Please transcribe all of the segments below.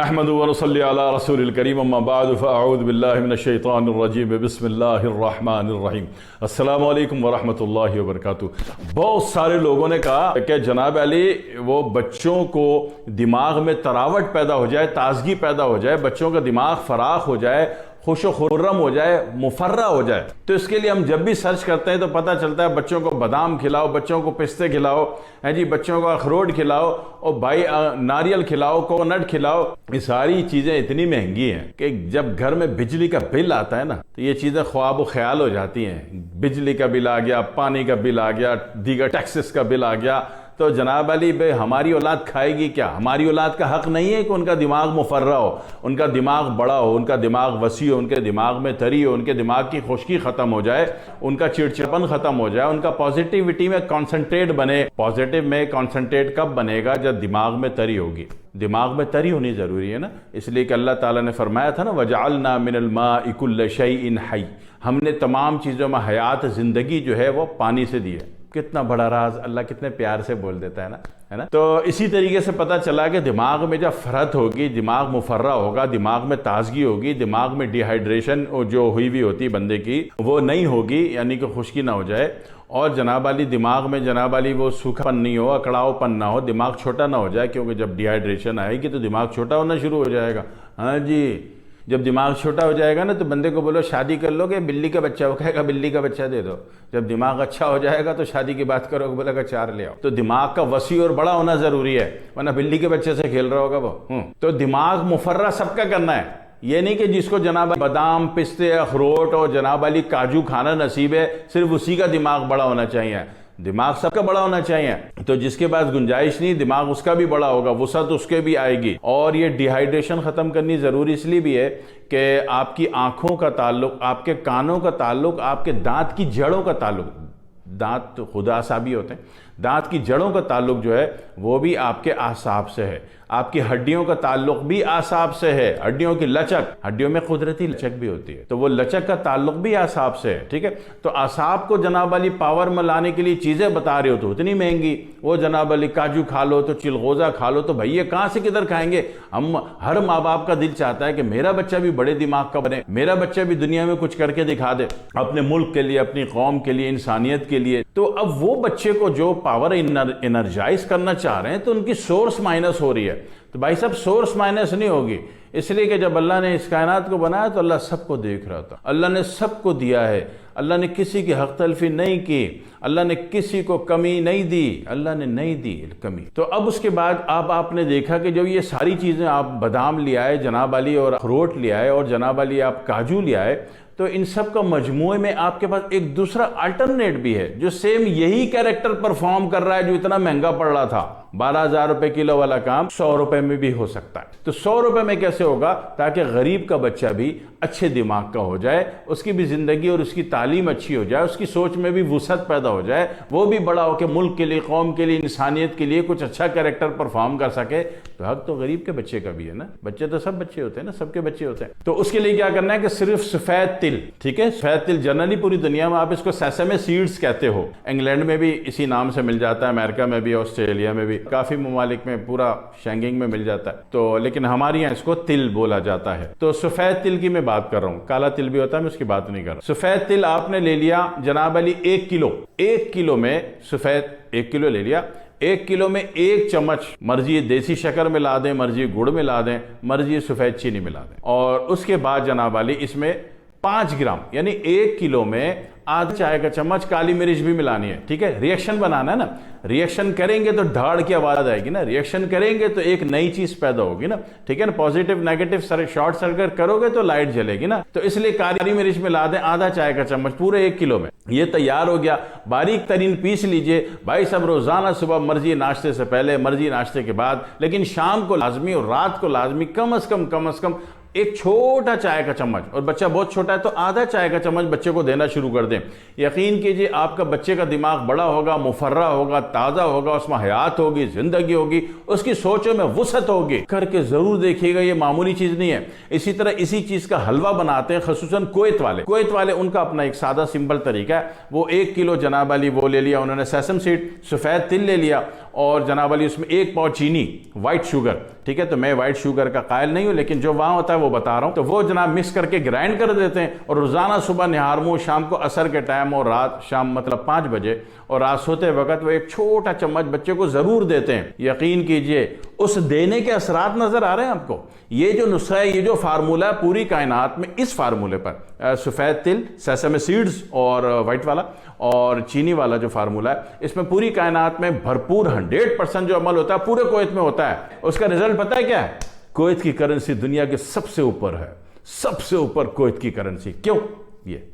अहमदु व नसल्ली अला रसूलिल करीम अम्मा बाद फ़अऊज़ु बिल्लाहि मिनश शैतानिर रजीम बिस्मिल्लाहिर रहमानिर रहीम। अस्सलामु अलैकुम व रहमतुल्लाहि व बरकातुहू। बहुत सारे लोगों ने कहा कि जनाब अली वो बच्चों को दिमाग में तरावट पैदा हो जाए, ताजगी पैदा हो जाए, बच्चों का दिमाग फराख हो जाए, खुशो खुर्रम हो जाए, मुफर्रा हो जाए। तो इसके लिए हम जब भी सर्च करते हैं तो पता चलता है बच्चों को बादाम खिलाओ, बच्चों को पिस्ते खिलाओ, है जी, बच्चों को अखरोट खिलाओ और भाई नारियल खिलाओ, कोकोनट खिलाओ। ये सारी चीज़ें इतनी महंगी हैं कि जब घर में बिजली का बिल आता है ना तो ये चीज़ें ख्वाब ख्याल हो जाती हैं। बिजली का बिल आ गया, पानी का बिल आ गया, दीगर टैक्सेस का बिल आ गया, तो जनाब अली भाई हमारी औलाद खाएगी क्या? हमारी औलाद का हक नहीं है कि उनका दिमाग मुफर्रा हो, उनका दिमाग बड़ा हो, उनका दिमाग वसी हो, उनके दिमाग में तरी हो, उनके दिमाग की खुश्की ख़त्म हो जाए, उनका चिड़चिड़पन ख़त्म हो जाए, उनका पॉजिटिविटी में कॉन्सेंट्रेट बने। पॉजिटिव में कॉन्सेंट्रेट कब बनेगा? जब दिमाग में तरी होगी। दिमाग में तरी होनी ज़रूरी है ना, इसलिए कि अल्लाह ताला ने फरमाया था ना, वजअलना मिनल माइ कुल्ल शैइन हई, हमने तमाम चीज़ों में हयात ज़िंदगी जो है वो पानी से दी है। कितना बड़ा राज अल्लाह कितने प्यार से बोल देता है ना। तो इसी तरीके से पता चला कि दिमाग में जब फरहत होगी, दिमाग मुफर्रा होगा, दिमाग में ताजगी होगी, दिमाग में डिहाइड्रेशन जो हुई हुई होती है बंदे की वो नहीं होगी, यानी कि खुश्की ना हो जाए, और जनाब अली दिमाग में जनाब अली वो सूखापन नहीं हो, अकड़ावपन ना हो, दिमाग छोटा ना हो जाए, क्योंकि जब डिहाइड्रेशन आएगी तो दिमाग छोटा होना शुरू हो जाएगा। हाँ जी, जब दिमाग छोटा हो जाएगा ना तो बंदे को बोलो शादी कर लो कि बिल्ली का बच्चा, वो कहेगा बिल्ली का बच्चा दे दो। जब दिमाग अच्छा हो जाएगा तो शादी की बात करोगे, बोलेगा 4 ले आओ। तो दिमाग का वसी और बड़ा होना जरूरी है, वरना बिल्ली के बच्चे से खेल रहा होगा वो। तो दिमाग मुफर्रा सबका करना है, ये नहीं कि जिसको जनाब बादाम, पिस्ते, अखरोट और जनाब अली काजू खाना नसीब है सिर्फ उसी का दिमाग बड़ा होना चाहिए। दिमाग सबका बड़ा होना चाहिए। तो जिसके पास गुंजाइश नहीं, दिमाग उसका भी बड़ा होगा, वसअत उसके भी आएगी। और ये डिहाइड्रेशन ख़त्म करनी ज़रूरी इसलिए भी है कि आपकी आँखों का ताल्लुक, आपके कानों का ताल्लुक, आपके दांत की जड़ों का ताल्लुक, दांत तो खुदा सा भी होते हैं, दांत की जड़ों का ताल्लुक जो है वो भी आपके आसाब से है। आपकी हड्डियों का ताल्लुक भी आसाब से है। हड्डियों की लचक, हड्डियों में कुदरती लचक भी होती है, तो वो लचक का ताल्लुक भी आसाब से है। ठीक है, तो आसाब को जनाब अली पावर में लाने के लिए चीज़ें बता रहे हो तो इतनी महंगी, वो जनाब अली काजू खा लो तो चिलगोज़ा खा लो, तो भैया कहाँ से किधर खाएंगे हम? हर माँ बाप का दिल चाहता है कि मेरा बच्चा भी बड़े दिमाग का बने, मेरा बच्चा भी दुनिया में कुछ करके दिखा दे, अपने मुल्क के लिए, अपनी कौम के लिए, इंसानियत के लिए। तो अब वो बच्चे को जो पावर एनर्जाइज करना चाह रहे हैं तो उनकी सोर्स माइनस हो रही है। तो भाई साहब सोर्स माइनस नहीं होगी, इसलिए कि जब अल्लाह ने इस कायनात को बनाया तो अल्लाह सबको देख रहा था, अल्लाह ने सबको दिया है, अल्लाह ने किसी की हक तलफी नहीं की, अल्लाह ने किसी को कमी नहीं दी, अल्लाह ने नहीं दी कमी। तो अब उसके बाद अब आपने देखा कि जब ये सारी चीज़ें आप बादाम ले आए जनाब अली, और अखरोट ले आए, और जनाब अली आप काजू ले आए, तो इन सब का मजमूए में आपके पास एक दूसरा अल्टरनेट भी है जो सेम यही कैरेक्टर परफॉर्म कर रहा है जो इतना महंगा पड़ रहा था। 12,000 रुपए किलो वाला काम 100 रुपए में भी हो सकता है। तो 100 रुपए में कैसे होगा? ताकि गरीब का बच्चा भी अच्छे दिमाग का हो जाए, उसकी भी जिंदगी और उसकी तालीम अच्छी हो जाए, उसकी सोच में भी वुसअत पैदा हो जाए, वो भी बड़ा होकर मुल्क के लिए, कौम के लिए, इंसानियत के लिए कुछ अच्छा कैरेक्टर परफॉर्म कर सके। तो हक तो गरीब के बच्चे का भी है ना, बच्चे तो सब बच्चे होते हैं ना, सबके बच्चे होते हैं। तो उसके लिए क्या करना है कि सिर्फ सफेद तिल, ठीक है, सफेद तिल जनरली पूरी दुनिया में आप इसको सेसमे सीड्स कहते हो, इंग्लैंड में भी इसी नाम से मिल जाता है, अमेरिका में भी, ऑस्ट्रेलिया में भी, काफी ममालिक में पूरा शेंगिंग में मिल जाता है। तो लेकिन हमारे यहाँ इसको तिल बोला जाता है। तो सफेद तिल की मैं बात कर रहा हूँ, काला तिल भी होता है, मैं उसकी बात नहीं कर रहा। सफेद तिल आपने ले लिया जनाब अली 1 किलो, 1 किलो में सफेद 1 किलो ले लिया, 1 किलो में 1 चम्मच मर्जी देसी शक्कर मिला दें, मर्जी गुड़ मिला दें, मर्जी सफेद चीनी मिला दें, और उसके बाद जनाब अली इसमें 5 ग्राम यानी 1 किलो में आधा चाय का चम्मच काली मिर्च भी मिलानी है। ठीक है, रिएक्शन बनाना है ना, रिएक्शन करेंगे तो ढाड़ की आवाज आएगी ना, रिएक्शन करेंगे तो एक नई चीज पैदा होगी ना। ठीक है ना, पॉजिटिव नेगेटिव शॉर्ट सर्किट करोगे तो लाइट जलेगी ना। तो इसलिए काली मिर्च मिला दें आधा चाय का चम्मच पूरे 1 किलो में। ये तैयार हो गया, बारीक तरीन पीस लीजिए भाई सब रोजाना, सुबह मर्जी नाश्ते से पहले, मर्जी नाश्ते के बाद, लेकिन शाम को लाजमी और रात को लाजमी कम अज कम एक छोटा चाय का चम्मच, और बच्चा बहुत छोटा है तो आधा चाय का चम्मच बच्चे को देना शुरू कर दें। यकीन कीजिए आपका बच्चे का दिमाग बड़ा होगा, मुफर्रा होगा, ताज़ा होगा, उसमें हयात होगी, ज़िंदगी होगी, उसकी सोचों में वुसअत होगी। करके ज़रूर देखिएगा, ये मामूली चीज़ नहीं है। इसी तरह इसी चीज़ का हलवा बनाते हैं खसूसन कुवैत वाले उनका अपना एक सादा सिंपल तरीका है। वो 1 किलो जनाब वाली वो ले लिया उन्होंने, सेसम सीड, सफ़ेद तिल ले लिया, और जनाब वाली उसमें 1 पाव चीनी, वाइट शुगर, ठीक है। तो मैं वाइट शुगर का कायल नहीं हूँ, लेकिन जो वहाँ होता है वो बता रहा हूँ। तो वो जनाब मिक्स करके ग्राइंड कर देते हैं, और रोज़ाना सुबह निहार मुँह, शाम को असर के टाइम, और रात शाम मतलब 5 बजे और रात सोते वक्त वो एक छोटा चम्मच बच्चे को ज़रूर देते हैं। यकीन कीजिए उस देने के असरात नज़र आ रहे हैं आपको। ये जो नुस्खा है, ये जो फार्मूला है पूरी कायनात में, इस फार्मूले पर सफ़ेद तिल, सेसम सीड्स और वाइट वाला और चीनी वाला जो फार्मूला है, इसमें पूरी कायनात में भरपूर 100% जो अमल होता है पूरे कुवैत में होता है। उसका रिजल्ट पता है क्या है? कुवैत की करेंसी दुनिया के सबसे ऊपर है, सबसे ऊपर कुवैत की करेंसी। क्यों? ये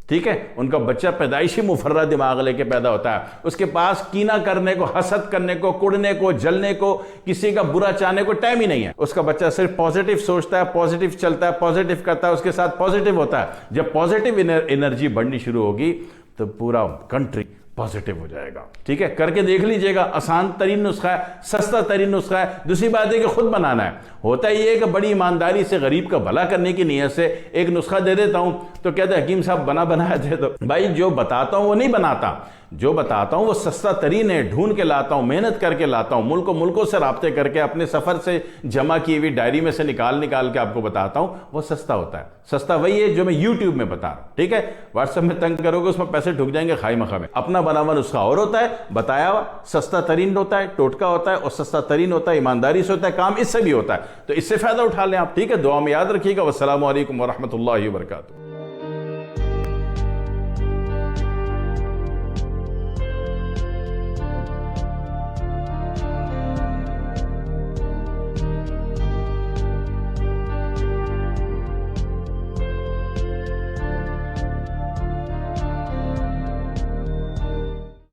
ठीक है, उनका बच्चा पैदाइशी मुफर्रा दिमाग लेके पैदा होता है, उसके पास कीना करने को, हसद करने को, कुड़ने को, जलने को, किसी का बुरा चाहने को टाइम ही नहीं है। उसका बच्चा सिर्फ पॉजिटिव सोचता है, पॉजिटिव चलता है, पॉजिटिव करता है, उसके साथ पॉजिटिव होता है। जब पॉजिटिव एनर्जी बढ़नी शुरू होगी तो पूरा कंट्री पॉजिटिव हो जाएगा। ठीक है, करके देख लीजिएगा। आसान तरीन नुस्खा है, सस्ता तरीन नुस्खा है। दूसरी बात है कि खुद बनाना है। होता ये है कि बड़ी ईमानदारी से गरीब का भला करने की नीयत से एक नुस्खा दे देता हूं तो कहते हैं हकीम साहब बना बनाया दे दो। भाई जो बताता हूं वो नहीं बनाता, जो बताता हूं वो सस्ता तरीन है, ढूंढ के लाता हूं, मेहनत करके लाता हूं, मुल्कों से राब्ते करके अपने सफर से जमा की हुई डायरी में से निकाल के आपको बताता हूं। वो सस्ता होता है। सस्ता वही है जो मैं यूट्यूब में बता रहा हूं। ठीक है, व्हाट्सएप में तंग करोगे उसमें पैसे ढुक जाएंगे खाई मखा में। अपना बना हुआ नुस्खा और होता है, बताया हुआ सस्ता तरीन होता है, टोटका होता है, और सस्ता तरीन होता है, ईमानदारी से होता है, काम इससे भी होता है। तो इससे फायदा उठा लें आप। ठीक है, दुआ में याद रखिएगा। वस्सलामु अलैकुम वरहमतुल्लाहि वबरकातुहू।